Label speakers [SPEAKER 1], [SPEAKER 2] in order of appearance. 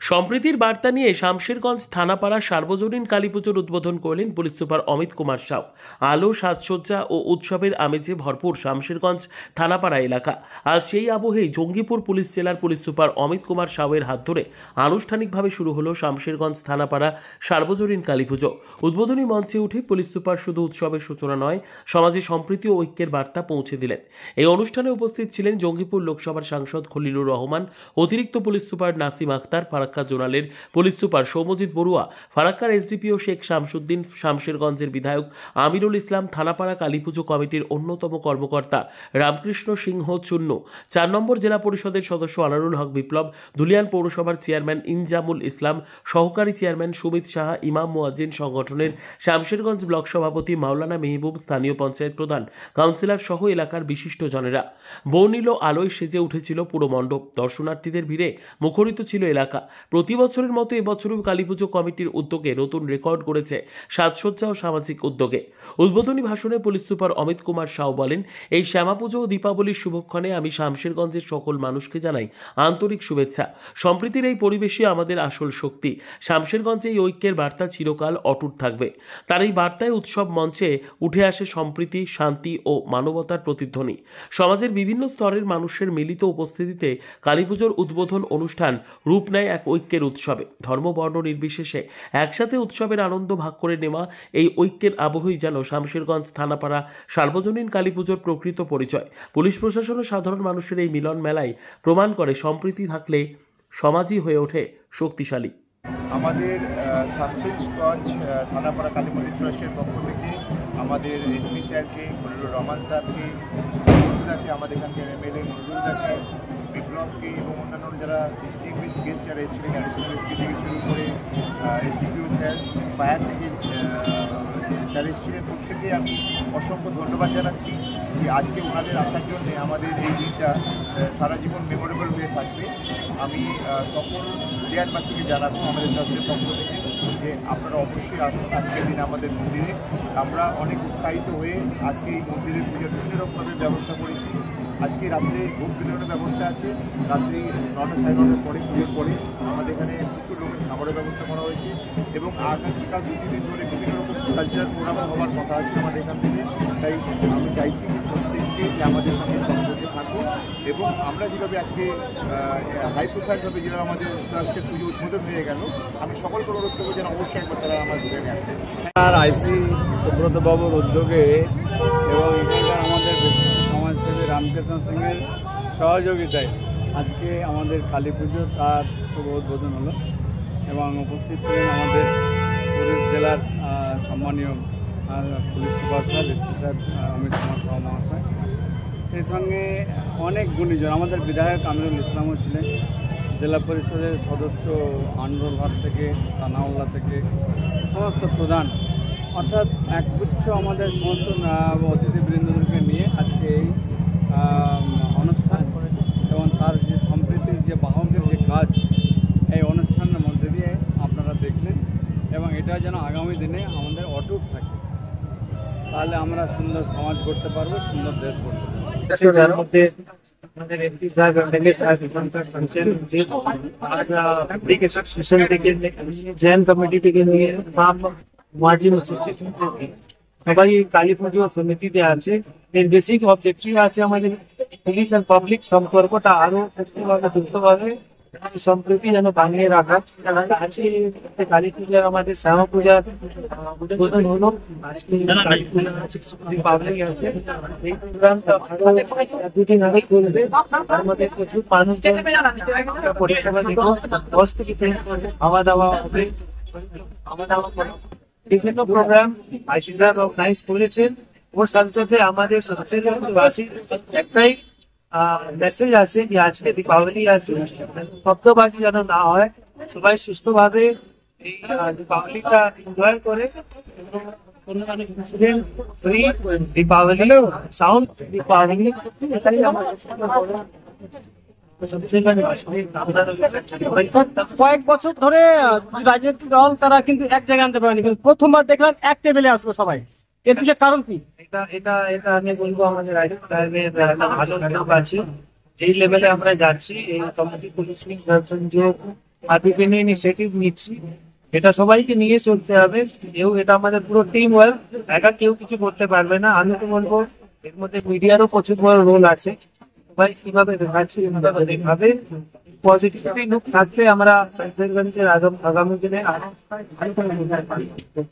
[SPEAKER 1] সম্প্রীতির বার্তা নিয়ে শামশেরগঞ্জ থানাপাড়া সার্বজনীন কালীপুজোর উদ্বোধন করলেন পুলিশ সুপার অমিত কুমার সাউ। আলো, সাজসজ্জা ও উৎসবের আমেজে ভরপুর শামশেরগঞ্জ থানাপাড়া এলাকা। আজ সেই আবহেই জঙ্গিপুর পুলিশ জেলার পুলিশ সুপার অমিত কুমার সাউয়ের হাত ধরে আনুষ্ঠানিকভাবে শুরু হলো শামশেরগঞ্জ থানাপাড়া সার্বজনীন কালীপুজো। উদ্বোধনী মঞ্চে উঠে পুলিশ সুপার শুধু উৎসবের সূচনা নয়, সমাজে সম্প্রীতি ও ঐক্যের বার্তা পৌঁছে দিলেন। এই অনুষ্ঠানে উপস্থিত ছিলেন জঙ্গিপুর লোকসভার সাংসদ খলিলুর রহমান, অতিরিক্ত পুলিশ সুপার নাসিম আক্তার, ফারাক্কা জোনালের পুলিশ সুপার সৌম্যজিৎ বড়ুয়া, ফারাক্কার এসডিপিও শেখ শামসুদ্দিন, শামশেরগঞ্জের বিধায়ক আমিরুল ইসলাম, থানাপাড়া কালীপুজো কমিটির অন্যতম কর্মকর্তা রামকৃষ্ণ সিংহ চুন্নু, 4 নম্বর জেলা পরিষদের সদস্য আনারুল হক বিপ্লব, ধুলিয়ান পৌরসভার চেয়ারম্যান ইনজামুল ইসলাম, সহকারী চেয়ারম্যান সুমিত সাহা, ইমাম মুয়াজ্জিন সংগঠনের শামশেরগঞ্জ ব্লক সভাপতি মাওলানা মেহবুব, স্থানীয় পঞ্চায়েত প্রধান, কাউন্সিলর সহ এলাকার বিশিষ্টজনেরা। বর্ণিল আলোয় সেজে উঠেছিল পুরো মণ্ডপ। দর্শনার্থীদের ভিড়ে মুখরিত ছিল এলাকা। প্রতি বছরের মতো এবছরও কালীপুজো কমিটির উদ্যোগে নতুন রেকর্ড করেছে সাজসজ্জা ও সামাজিক উদ্যোগে। উদ্বোধনী ভাষণে পুলিশ সুপার অমিত কুমার সাউ বলেন, এই শ্যামাপুজো ও দীপাবলির শুভক্ষণে আমি শামশেরগঞ্জের সকল মানুষকে জানাই আন্তরিক শুভেচ্ছা। সম্প্রীতির এই পরিবেশই আমাদের আসল শক্তি। শামশেরগঞ্জে এই ঐক্যের বার্তা চিরকাল অটুট থাকবে। তার এই বার্তায় উৎসব মঞ্চে উঠে আসে সম্প্রীতি, শান্তি ও মানবতার প্রতিধ্বনি। সমাজের বিভিন্ন স্তরের মানুষের মিলিত উপস্থিতিতে কালীপুজোর উদ্বোধন অনুষ্ঠান রূপ নেয় এক ঐক্যের উৎসবে। ধর্ম বর্ণ নির্বিশেষে একসাথে উৎসবের আনন্দ ভাগ করে নেওয়া এই ঐক্যের আবহই যেন শামশেরগঞ্জ থানাপাড়া সার্বজনীন কালীপুজোর প্রকৃত পরিচয়। পুলিশ প্রশাসন ও সাধারণ মানুষের এই মিলন মেলায় প্রমাণ করে সম্প্রীতি থাকলে সমাজই হয়ে ওঠে শক্তিশালী।
[SPEAKER 2] আমাদের শামশেরগঞ্জ থানাপাড়া কালীপুজো ট্রাস্টের পক্ষ থেকে আমাদের এসপি স্যারকে, খলিলুর রহমান স্যারকে, মনুরুলদাকে, আমাদের এখানকার এমএলএ মনুরুলদাকে, বিপ্লবকে এবং অন্যান্য যারা ডিস্ট্রিক্ট গেস্ট যারা এসেছিলেন, অ্যাডিশনাল এসপি থেকে শুরু করে এসডিপিও স্যার, ফায়ার থেকে স্যার এসেছিলেন, প্রত্যেকে আমি অসংখ্য ধন্যবাদ জানাচ্ছি যে আজকে ওনাদের আসার জন্যে আমাদের এই দিনটা সারা জীবন মেমোরেবল হয়ে থাকবে। আমি সকল প্লেয়ারবাসীকে জানাবো আমাদের ট্রাস্টের পক্ষ থেকে যে আপনারা অবশ্যই আসুন আজকের দিনে আমাদের মন্দিরে। আমরা অনেক উৎসাহিত হয়ে আজকে এই মন্দিরের পুজোর বিভিন্ন রকমের ব্যবস্থা করেছি। আজকে রাত্রে ভোগ বিতরণের ব্যবস্থা আছে। রাত্রি 9টা সাড়ে 9টার পরে, পুজোর পরে আমাদের এখানে প্রচুর লোকের খাবারের ব্যবস্থা করা হয়েছে এবং আগামীকাল 2 দিন ধরে বিভিন্ন রকম কালচারাল প্রোগ্রাম হওয়ার কথা আছে আমাদের এখান থেকে। তাই আমি চাইছি প্রত্যেককে যে আমাদের সঙ্গে সংযোগে থাকুন এবং আমরা যেভাবে আজকে হাই প্রোফাইলভাবে যেভাবে আমাদের ট্রাস্টের পুজো উদ্বোধন হয়ে গেল, আমি সকলকে অনুরোধ করবো যেন অবশ্যই একবার তারা আমার ঘুরে আসেন।
[SPEAKER 3] আর আইসি সুব্রত বাবুর উদ্যোগে এবং এখানকার আমাদের সমাজসেবী রামকৃষ্ণ সিংয়ের সহযোগিতায় আজকে আমাদের কালী পুজো তার শুভ উদ্বোধন হলো এবং উপস্থিত ছিলেন আমাদের পুলিশ জেলার সম্মানীয় police super sir, SP sir Amit Kumar Shaw মহাশয়। সেই সঙ্গে অনেক গুণীজন, আমাদের বিধায়ক আমিরুল ইসলামও ছিলেন, জেলা পরিষদের সদস্য আনরুল হক থেকে, সানাউল্লাহ থেকে, সমস্ত প্রধান, অর্থাৎ একগুচ্ছ আমাদের সমস্ত অতিথিবৃন্দদেরকে নিয়ে আজকে এই অনুষ্ঠান এবং তার যে সম্প্রীতির যে বাহকের যে কাজ এই অনুষ্ঠানের মধ্যে দিয়ে আপনারা দেখলেন এবং এটা যেন আগামী দিনে আমাদের অটুট থাকে, তাহলে আমরা সুন্দর সমাজ করতে পারবো, সুন্দর দেশ করতে পারবো।
[SPEAKER 4] যার মধ্যে আমাদের এমপি সাহেব, এমএলএ সাহেব, এখানকার সংসদ যে পাবলিক অ্যাসোসিয়েশন থেকে, জৈন কমিটি থেকে নিয়ে মুয়াজ্জিন অ্যাসোসিয়েশন থেকে সবাই কালী পুজো সমিতিতে আছে। এর বেসিক অবজেক্টিভ আছে আমাদের পুলিশ আর পাবলিক সম্পর্কটা আরো সত্যিভাবে দ্রুতভাবে সম্প্রীতি যেন বানিয়ে রাখা। আজকে কালী পূজার আমাদের শ্যামা পূজার উদ্বোধন হলো। আজকে কালী পূজা আছে, দীপাবলি আছে। এই প্রোগ্রামটা দুদিন আগে চলবে। তার মধ্যে প্রচুর মানুষজন পরিষেবা দিব, বস থেকে খাওয়া দাওয়া হবে, খাওয়া দাওয়া করে বিভিন্ন প্রোগ্রাম আইসি সাহেব অর্গানাইজ করেছেন। ওর সাথে সাথে আমাদের সংসদবাসী একটাই মেসেজ আছে যে আজকে দীপাবলি আছে, শব্দবাজি যেন না হয়, সবাই সুস্থভাবে এই দীপাবলিটা এনজয় করে। দীপাবলি সাউন্ড দীপাবলি এটাই আমাদের
[SPEAKER 5] কয়েক বছর ধরে রাজনৈতিক দল তারা কিন্তু এক জায়গায় আনতে পারেনি, কিন্তু প্রথমবার দেখলাম এক টেবিলে আসলো সবাই। এর পিছনে কারণ কি?
[SPEAKER 4] এটা আমি বলবো আমাদের রাজীব সাহেবের ভালো উদ্যোগ আছে। যেই লেভেলে আমরা যাচ্ছি, এই কমিউনিটি পুলিশিং আর বিভিন্ন ইনিশিয়েটিভ নিচ্ছি। এটা সবাইকে নিয়ে চলতে হবে, এটা আমাদের পুরো টিম ওয়ার্ক, একা কেউ কিছু করতে পারবে না। আমি তো বলবো এর মধ্যে মিডিয়ারও প্রচুর বড় রোল আছে। সবাই কিভাবে দেখাচ্ছে এইভাবে পজিটিভিটি লুক থাকতে আমরা সাইন্সগঞ্জের আগামী দিনে আরো ভালো করে